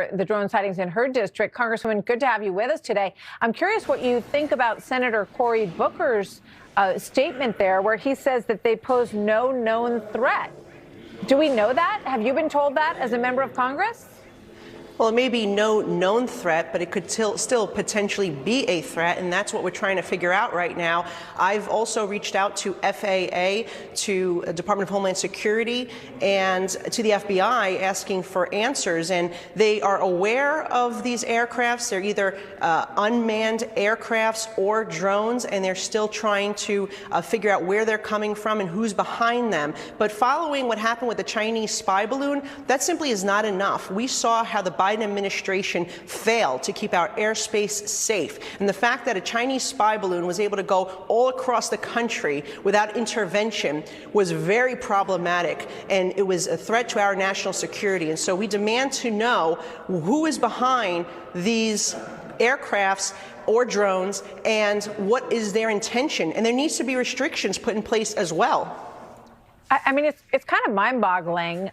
for the drone sightings in her district. Congresswoman, good to have you with us today. I'm curious what you think about Senator Cory Booker's statement there, where he says that they pose no known threat. Do we know that? Have you been told that as a member of Congress? Well, it may be no known threat, but it could still potentially be a threat, and that's what we're trying to figure out right now. I've also reached out to FAA, to Department of Homeland Security, and to the FBI asking for answers, and they are aware of these aircrafts. They're either unmanned aircrafts or drones, and they're still trying to figure out where they're coming from and who's behind them. But following what happened with the Chinese spy balloon, that simply is not enough. We saw how the Biden administration failed to keep our airspace safe. And the fact that a Chinese spy balloon was able to go all across the country without intervention was very problematic, and it was a threat to our national security. And so we demand to know who is behind these aircrafts or drones and what is their intention. And there needs to be restrictions put in place as well. I mean, it's kind of mind-boggling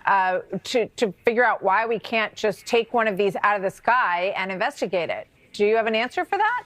to figure out why we can't just take one of these out of the sky and investigate it. Do you have an answer for that?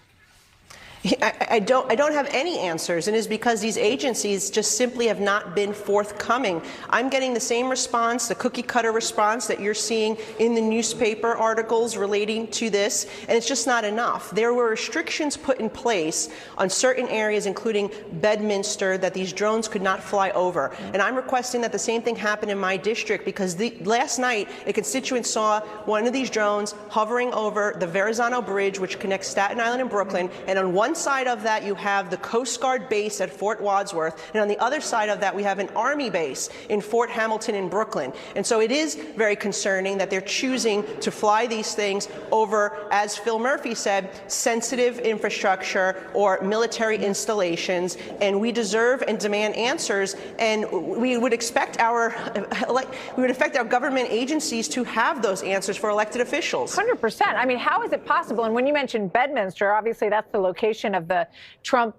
I don't have any answers, and it's because these agencies just simply have not been forthcoming. I'm getting the same response, the cookie-cutter response that you're seeing in the newspaper articles relating to this, and it's just not enough. There were restrictions put in place on certain areas, including Bedminster, that these drones could not fly over. And I'm requesting that the same thing happen in my district, because last night a constituent saw one of these drones hovering over the Verrazano Bridge, which connects Staten Island and Brooklyn, and on one side of that you have the Coast Guard base at Fort Wadsworth, and on the other side of that we have an Army base in Fort Hamilton in Brooklyn. And so it is very concerning that they're choosing to fly these things over, as Phil Murphy said, sensitive infrastructure or military installations, and we deserve and demand answers, and we would expect our government agencies to have those answers for elected officials. 100%. I mean, how is it possible? And when you mentioned Bedminster, obviously that's the location of the Trump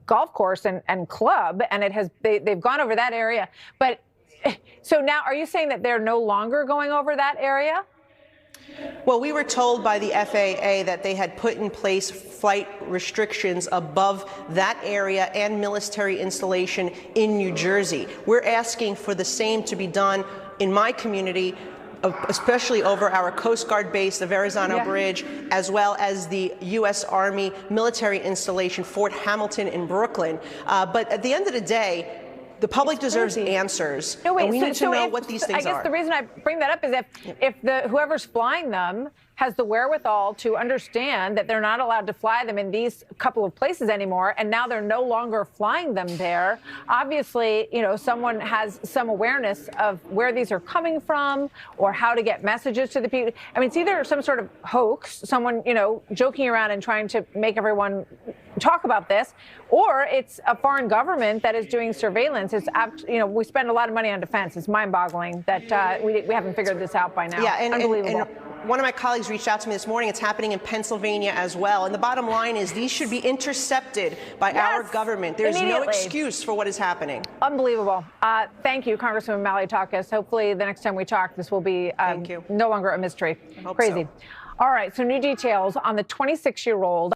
golf course and club, and they've gone over that area. But so now, are you saying that they're no longer going over that area? Well, we were told by the FAA that they had put in place flight restrictions above that area and military installation in New Jersey. We're asking for the same to be done in my community, especially over our Coast Guard base, the Verrazano Bridge, as well as the U.S. Army military installation, Fort Hamilton in Brooklyn. But at the end of the day, the public deserves answers. No, wait, and we need to know what these things are. I guess the reason I bring that up is if whoever's flying them has the wherewithal to understand that they're not allowed to fly them in these couple of places anymore, and now they're no longer flying them there, obviously, someone has some awareness of where these are coming from or how to get messages to the people. I mean, it's either some sort of hoax, someone, joking around and trying to make everyone talk about this, or it's a foreign government that is doing surveillance. It's, we spend a lot of money on defense. It's mind-boggling that we haven't figured this out by now. Yeah, Unbelievable. And one of my colleagues reached out to me this morning. It's happening in Pennsylvania as well. And the bottom line is these should be intercepted by our government. There's no excuse for what is happening. Unbelievable. Thank you, Congresswoman Malliotakis. Hopefully the next time we talk, this will be no longer a mystery. Crazy. So. All right. So new details on the 26-year-old